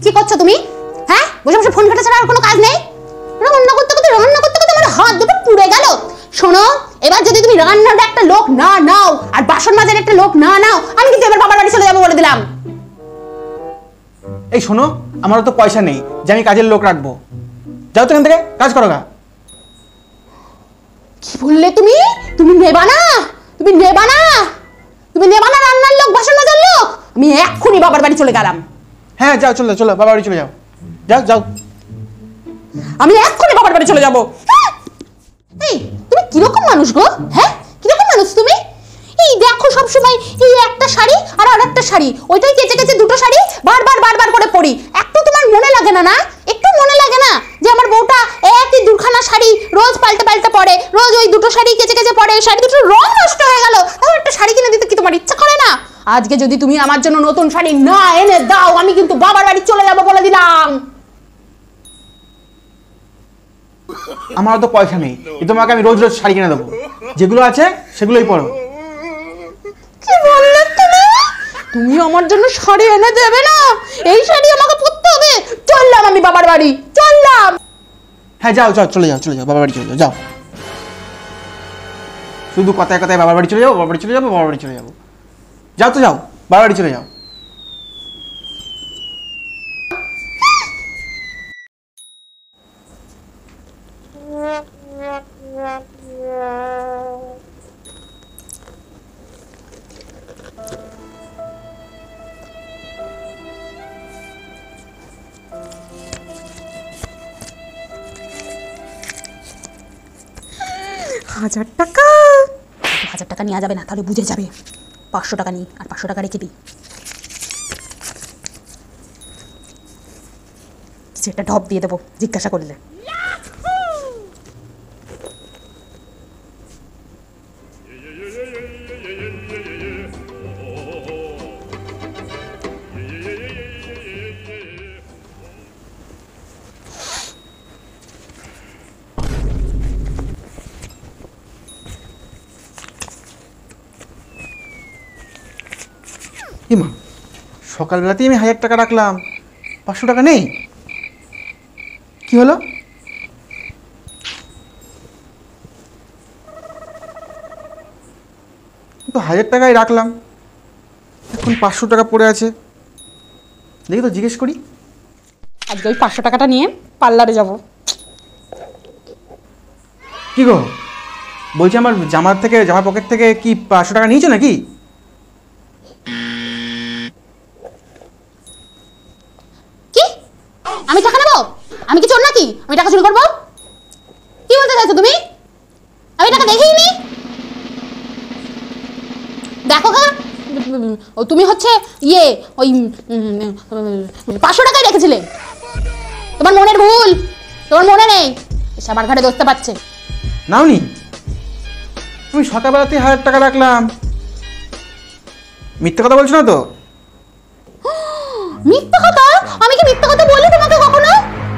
কি করছো তুমি? হ্যাঁ, বসে বসে ফোন ঘাটা ছাড়া আর কোনো কাজ নেই? রান্না করতে করতে আমার হাত দুটো পুড়ে গেল। শোনো, এবার যদি তুমি রান্নার একটা লোক না নাও আর বাসন মাজার একটা লোক না নাও, আমি কিন্তু এবার বাবার বাড়ি চলে যাবো বলে দিলাম। এই শোনো, আমারও তো পয়সা নেই যে আমি কাজের লোক রাখবো। যাও তো এখান থেকে, কাজ করো গা। কি বললে তুমি? তুমি নেবা না? তুমি নেবা না? তুমি নেবা না রান্নার লোক, বাসন মাজার লোক? আমি এক্ষুনি বাবার বাড়ি চলে গেলাম। হ্যাঁ যাও, চলো চলো, বাবার বাড়ি চলে যাও। যাও যাও, আমি এক্ষুনি বাবার বাড়ি চলে যাবো। এই তুমি কিরকম মানুষ গো? হ্যাঁ, কিরকম মানুষ তুমি? এই দেখো সবসময় এই একটা শাড়ি আর আরেকটা শাড়ি, ওইটাই কেচে কেচে দুটো শাড়ি বারবার করে পরি। একটু তোমার মনে লাগে না? একটু মনে লাগে না যে আমার বউটা একই দুখানা শাড়ি রোজ পাল্টে পাল্টে পরে, রোজ ওই দুটো শাড়ি কেচে কেচে পরে, শাড়ি দুটোর রং নষ্ট হয়ে গেল, তাও একটা শাড়ি কিনে দিতে কি তোমার ইচ্ছা করে না? আজকে যদি তুমি আমার জন্য নতুন শাড়ি না এনে দাও, আমি কিন্তু বাবার বাড়ি চলে যাবো বলে দিলাম। আমারও তো পয়সা নেই, তোমাকে আমি রোজ রোজ শাড়ি কিনে দেবো। যেগুলো আছে সেগুলোই পরো। কি বললে তুমি? তুমি আমার জন্য শাড়ি এনে দেবে না? এই শাড়ি আমাকে পরতে হবে। চললাম আমি বাবার বাড়ি, চললাম। হ্যাঁ যাও যাও, চলে যাও চলে যাও, বাবার বাড়ি চলে যাও। যাও, শুধু কথায় কথায় বাবার বাড়ি চলে যাবো, বাবার বাড়ি চলে যাবো, বাবার বাড়ি চলে যাবো। যাও তো যাও, বাবার বাড়ি চলে যাও। হাজার টাকা? 1000 টাকা নেওয়া যাবে না, তাহলে বুঝে যাবে। 500 টাকা নিই, আর 500 টাকা রেখে দিই। কিছু একটা ঢপ দিয়ে দেবো জিজ্ঞাসা করলে। মা, সকালবেলাতেই আমি 1000 টাকা রাখলাম, 500 টাকা নেই। কি হলো? তো 1000 টাকাই রাখলাম, এখন 500 টাকা পড়ে আছে। দেখি তো, জিজ্ঞেস করি। আজকে ওই 500 টাকাটা নিয়ে পার্লারে যাব। কি গো বলছি, আমার জামা পকেট থেকে কি 500 টাকা নিয়েছো নাকি? কি? আমি টাকা নেবো? আমি কি চোর নাকি আমি টাকা চুরি করবো? কি বলতে চাইছো তুমি? আমি টাকা দেখিনি। দেখো গা, তুমি হচ্ছে ওই 500 টাকাই রেখেছিলে। তোমার মনের ভুল, তোমার মনে নেই। সবার ঘাটে দোষতে পারছে। নাওনি? আমি সকালবেলাতে 1000 টাকা রাখলাম। মিথ্যে কথা বলছো না তো? মিথ্যা কথা? আমি কি মিথ্যা কথা বলি তোমাকে কখনো?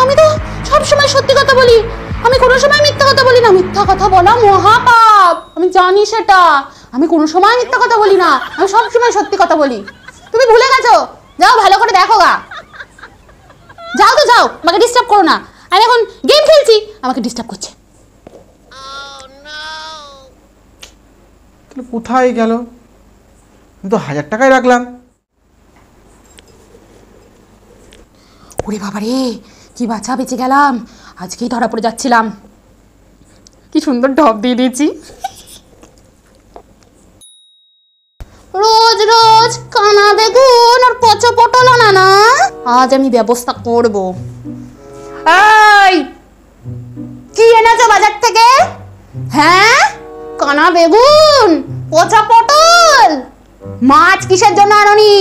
আমি তো সবসময় সত্যি কথা বলি। আমি কোনো সময় মিথ্যা কথা বলি না। মিথ্যা কথা বলা মহাপাপ, আমি জানি সেটা। আমি কোনো সময় মিথ্যা কথা বলি না, আমি সবসময় সত্যি কথা বলি। তুমি ভুলে গেছো? যাও ভালো করে দেখো গা। যাও তো যাও, আমাকে ডিস্টার্ব করো না। আমি এখন গেম খেলছি, আমাকে ডিস্টার্ব করছে। কোথায় গেল? আমি তো 1000 টাকাই রাখলাম। ওরে বাবারে, কি বাঁচা বেঁচে গেলাম। আজকেই ধরা পড়ে যাচ্ছিলাম। কি সুন্দর ঢপ দিয়ে দিয়েছি। রোজ রোজ কানা বেগুন আর পচা পটল আনা না, আজ আমি ব্যবস্থা করব। এই, কি এনেছো বাজার থেকে? হ্যাঁ, কানা বেগুন, পচা পটল। মাছ কিসের জন্য আনোনি?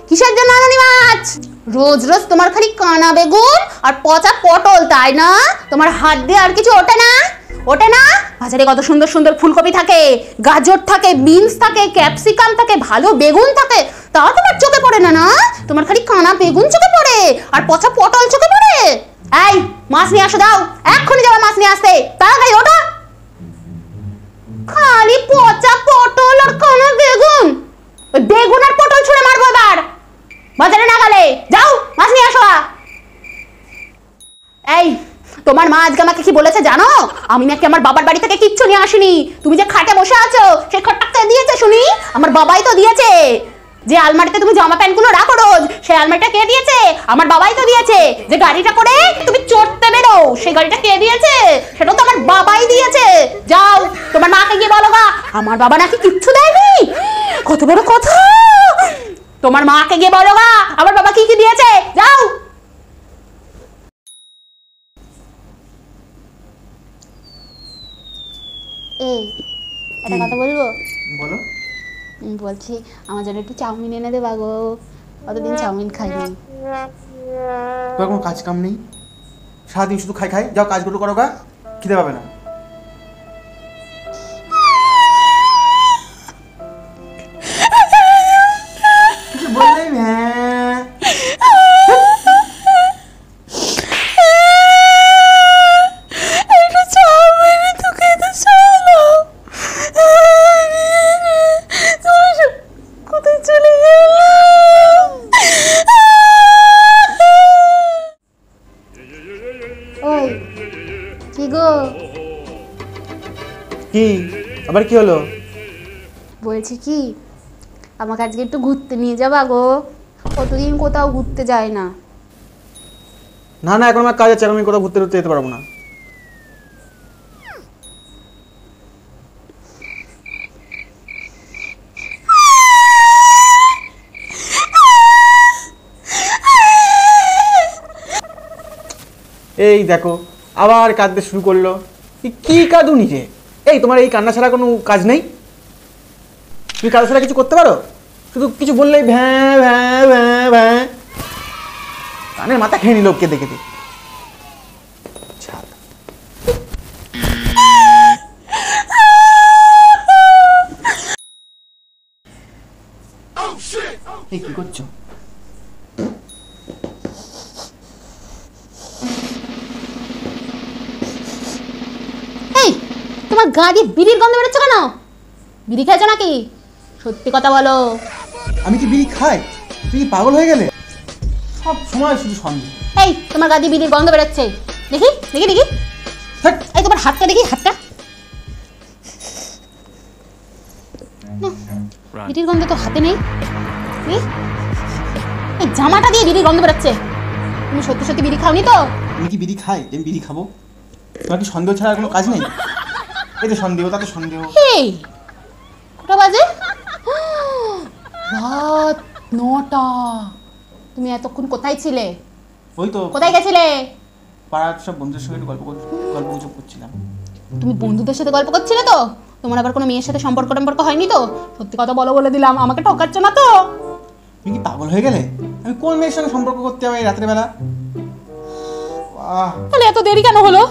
কিসের জন্য আনোনি মাছ? রোজ রোজ তোমার খালি কানা বেগুন আর পচা পটল, তাই না? তোমার হাত দিয়ে আর কিছু ওঠে না? ওঠে না? বাজারে কত সুন্দর সুন্দর ফুলকপি থাকে, গাজর থাকে, বিনস থাকে, ক্যাপসিকাম থাকে, ভালো বেগুন থাকে, তাও তোমার চোখে পড়ে না? না, তোমার খালি কানা বেগুন চোখে পড়ে আর পচা পটল চোখে পড়ে। এই, মাছ নিয়ে আসো, দাও, এক্ষুনি যাবে মাছ নিয়ে আসতে, তাড়াতাড়ি ওঠো। খালি পচা পটল আর কানা বেগুন, ওই বেগুন আর পটল ছুঁড়ে মারবো এবার। বাজারে না গেলে যাও, মাছ নিয়ে আসো। তোমার মা আজকে আমাকে কি বলেছে জানো? আমি নাকি আমার বাবার বাড়ি থেকে কিচ্ছু নিয়ে আসিনি। তুমি যে খাটে বসে আছো সেই খাটটা কে দিয়েছে শুনি? আমার বাবাই তো দিয়েছে। যে আলমারিতে তুমি জামা প্যান্টগুলো রাখো রোজ, সেই আলমারিটা কে দিয়েছে? আমার বাবাই তো দিয়েছে। যে গাড়িটা করে তুমি চড়তে বেরো, সেই গাড়িটা কে দিয়েছে? সেটা তো আমার বাবাই দিয়েছে। যাও তোমার মাকে গিয়ে বলো গা আমার বাবা নাকি কিচ্ছু দেয়নি। কত বড় কথা! তোমার মাকে গিয়ে বলো গা আমার বাবা কি কি দিয়েছে। যাও। এই একটা কথা বলবো? বলো। বলছি আমার জন্য একটু চাউমিন এনে দেবা গো, কতদিন চাউমিন খাইনি। তোর কোনো কাজ কাম নেই, সারাদিন শুধু খাই খাই। যাও কাজগুলো করো গা, খিদে পাবে না। কিছু বললেই হ্যাঁ। কোথায় চলে গেল? ওই কি গো? কি আবার কি হলো? বলছি কি আমাকে আজকে একটু ঘুরতে নিয়ে যাবা গো? কতদিন কোথাও ঘুরতে যায় না। না না, এখন আমার কাজ আছে, আমি কোথাও ঘুরতে ঘুরতে যেতে পারবো না। এই দেখো আবার কাঁদতে শুরু করলো। কি কাঁদুনি রে? এই তোমার এই কান্না ছাড়া কোনো কাজ নেই? তুমি কাজ ছাড়া কিছু করতে পারো? শুধু কিছু বললেই ভ্যাঁ ভ্যাঁ ভ্যাঁ ভ্যাঁ। কানের মাথা খেয়ে নিল কে দেখে। এই কি করছো? এই তোমার গা দিয়ে বিড়ির গন্ধ বেরোচ্ছে কেন? বিড়ি খেয়েছো নাকি? সত্যি কথা বলো। আমি কি বিড়ি খাই? তুমি কি পাগল হয়ে গেলে? সব সময় শুধু সন্দেহ। এই তোমার গা দিয়ে বিড়ির গন্ধ বেরোচ্ছে। দেখি দেখি দেখি। এই তোমার হাতটা দেখি, হাতটা। বিড়ির গন্ধ তো হাতে নেই। এই জামাটা দিয়ে বিড়ির গন্ধ বেরোচ্ছে। তুমি সত্যি সত্যি বিড়ি খাওনি তো? আমি কি বিড়ি খাই? আমি বিড়ি খাবো? তোমার কি সন্দেহ ছাড়া কোনো কাজ নেই? এই তো সন্দেহ, তাতে সন্দেহ। এই কটা বাজে? রাত 9টা। তুমি এতক্ষণ কোথায় ছিলে? ওই তো কোথায় গেছিলে? পাড়ার সব বন্ধুদের সঙ্গে একটু গল্প গুজব করছিলাম। তুমি বন্ধুদের সাথে গল্প করছিলে তো? তোমার আবার কোনো মেয়ের সাথে সম্পর্ক হয়নি তো? সত্যি কথা বলো, বলে দিলাম, আমাকে ঠকাচ্ছ না তো? তুমি কি পাগল হয়ে গেলে? আমি কোন মেয়ের সঙ্গে সম্পর্ক করতে হবে এই রাতের বেলা? তাহলে এত দেরি কেন হলো?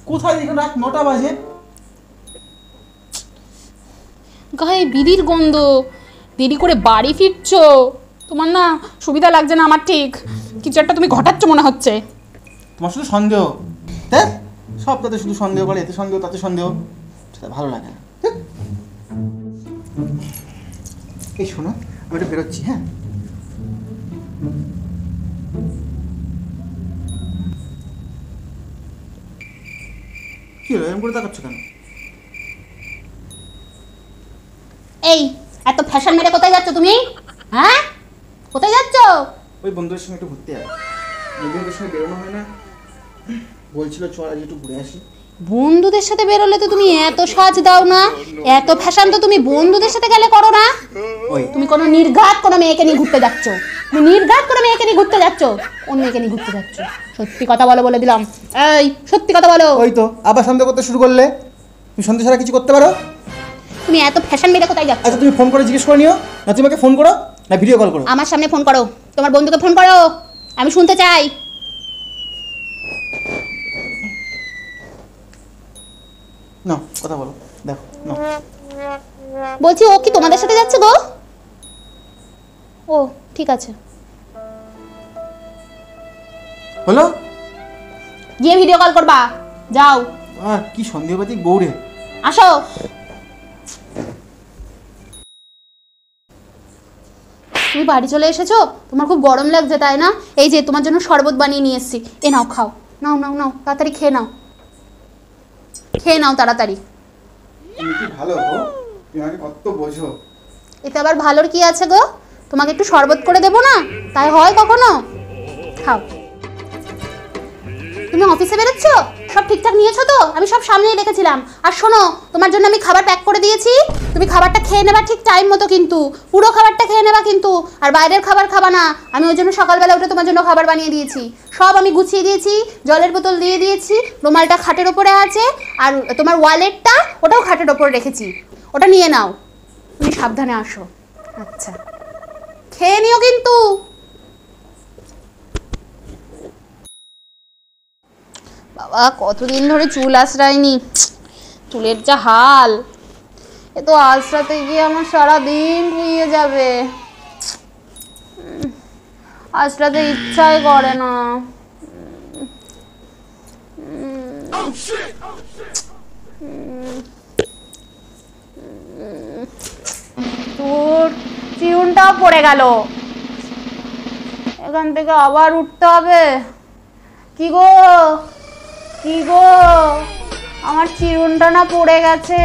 কোথায় দেখুন রাত 9টা বাজে। গায়ে বিড়ির গন্ধ, দেরি করে বাড়ি ফিরছো। তোমার না সুবিধা লাগছে না আমার, ঠিক কিছু একটা তুমি ঘটাচ্ছ মনে হচ্ছে। তোমার শুধু সন্দেহ, দেখ সব তাতে শুধু সন্দেহ করে, এতে সন্দেহ তাতে সন্দেহ, সেটা ভালো লাগে না। এই শোনো, আমি একটু বেরোচ্ছি। হ্যাঁ কি হলো, এরকম করে তাকাচ্ছ কেন? এই এত ফ্যাশন মেরে কোথায় যাচ্ছ তুমি? হ্যাঁ কোথায় যাচ্ছ? ওই বন্ধুদের সঙ্গে একটু ঘুরতে যাবো। বন্ধুদের সঙ্গে বেরোনো হয় না, বলছিল চল আজ একটু ঘুরে আসি। বন্ধুদের সাথে বেরোলে তো তুমি এত সাজ দাও না, এত ফ্যাশন তো তুমি বন্ধুদের সাথে গেলে করো না। ওই তুমি কোনো নির্ঘাত কোনো মেয়েকে নিয়ে ঘুরতে যাচ্ছ। তুমি নির্ঘাত কোনো মেয়েকে নিয়ে ঘুরতে যাচ্ছ, কোন মেয়েকে নিয়ে ঘুরতে যাচ্ছ? সত্যি কথা বলো, বলে দিলাম। এই সত্যি কথা বলো। ওই তো আবার সন্দেহ করতে শুরু করলে। তুমি সন্দেহ ছাড়া কিছু করতে পারো? তুমি এত ফ্যাশন মেরে কোথায় যাচ্ছ? আচ্ছা তুমি ফোন করে জিজ্ঞেস করে নিও, না তুমি আমাকে ফোন করো না ভিডিও কল করো। আমার সামনে ফোন করো, তোমার বন্ধুকে ফোন করো, আমি শুনতে চাই। না কথা বলো, দেখো না। বলছি ও কি তোমাদের সাথে যাচ্ছে গো? ও ঠিক আছে, হলো গিয়ে ভিডিও কল করবা, যাও। কি সন্দেহবাদী বউরে। আসো। তুমি বাড়ি চলে এসেছো, তোমার খুব গরম লাগছে তাই না? এই যে তোমার জন্য শরবত বানিয়ে নিয়ে এসেছি, এ নাও খাও। নাও নাও নাও, তাড়াতাড়ি খেয়ে নাও, খেয়ে নাও তাড়াতাড়ি। তুমি কি ভালো গো, তুমি আমাকে কত বোঝো। এতে আবার ভালোর কি আছে গো? তোমাকে একটু শরবত করে দেবো না, তাই হয় কখনো? খাও। তুমি অফিসে বেরোচ্ছ, সব ঠিকঠাক নিয়েছো তো? আমি সব সামনেই রেখেছিলাম। আর শোনো, তোমার জন্য আমি খাবার প্যাক করে দিয়েছি, তুমি খাবারটা খেয়ে নেবা ঠিক টাইম মতো, কিন্তু পুরো খাবারটা খেয়ে নেবা কিন্তু, আর বাইরের খাবার খাবা না। আমি ওই জন্য সকালবেলা উঠে তোমার জন্য খাবার বানিয়ে দিয়েছি, সব আমি গুছিয়ে দিয়েছি, জলের বোতল দিয়ে দিয়েছি, রুমালটা খাটের ওপরে আছে, আর তোমার ওয়ালেটটা ওটাও খাটের ওপরে রেখেছি, ওটা নিয়ে নাও। তুমি সাবধানে আসো। আচ্ছা, খেয়ে নিও কিন্তু। বাবা, কতদিন ধরে চুল আঁচড়াইনি, চুলের যা হাল। এ তো আঁচড়াতে গিয়ে আমার সারা দিন ধুয়ে যাবে, আঁচড়াতে ইচ্ছাই করে না। তোর চিরুনটাও পড়ে গেল, এখান থেকে আবার উঠতে হবে। কি গো, কি গো, আমার চিরুনটা না পড়ে গেছে,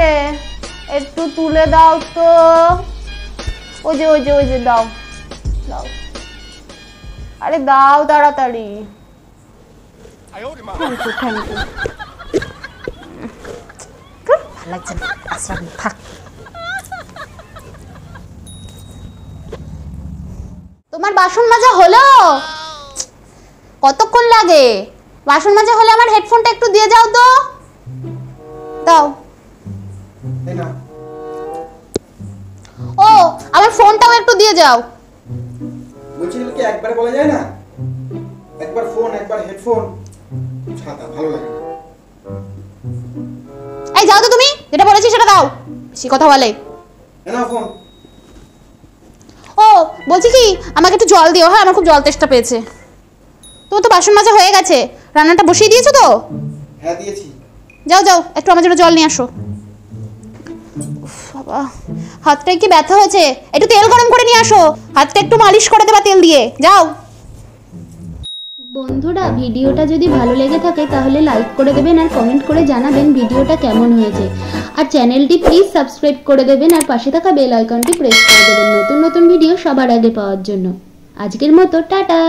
একটু তুলে দাও তো। ওই যে ওই যে ওই যে, দাও দাও, আরে দাও তাড়াতাড়ি। Thank you, thank you. ভালো লাগছে না, থাক। তোমার বাসন মাজা হলো? কতক্ষণ লাগে? বাসন মাজা হলে আমার হেডফোনটা একটু দিয়ে যাও তো, দাও। ও, আমার ফোনটাও একটু দিয়ে যাও। বলছিল কি একবার বলা যায় না, একবার ফোন একবার হেডফোন, ছাতা ভালো লাগে না। এই যাও তো, তুমি যেটা বলেছি সেটা দাও, সে কথা বলে। না ফোন। ও, বলছি কি, আমাকে একটু জল দিও। হ্যাঁ, আমার খুব জল তেষ্টা পেয়েছে। তোমার তো বাসন মাজা হয়ে গেছে, রান্নাটা বসিয়ে দিয়েছো তো? হ্যাঁ দিয়েছি। যাও যাও, একটু আমার জন্য জল নিয়ে আসো। বাবা, হাতটা কি ব্যথা হয়েছে, একটু তেল গরম করে নিয়ে আসো, হাতটা একটু মালিশ করে দেবা তেল দিয়ে, যাও। বন্ধুরা, ভিডিওটা যদি ভালো লেগে থাকে তাহলে লাইক করে দেবেন আর কমেন্ট করে জানাবেন ভিডিওটা কেমন হয়েছে। আর চ্যানেলটি প্লিজ সাবস্ক্রাইব করে দেবেন আর পাশে থাকা বেল আইকনটি প্রেস করে দেবেন নতুন নতুন ভিডিও সবার আগে পাওয়ার জন্য। আজকের মতো টাটা।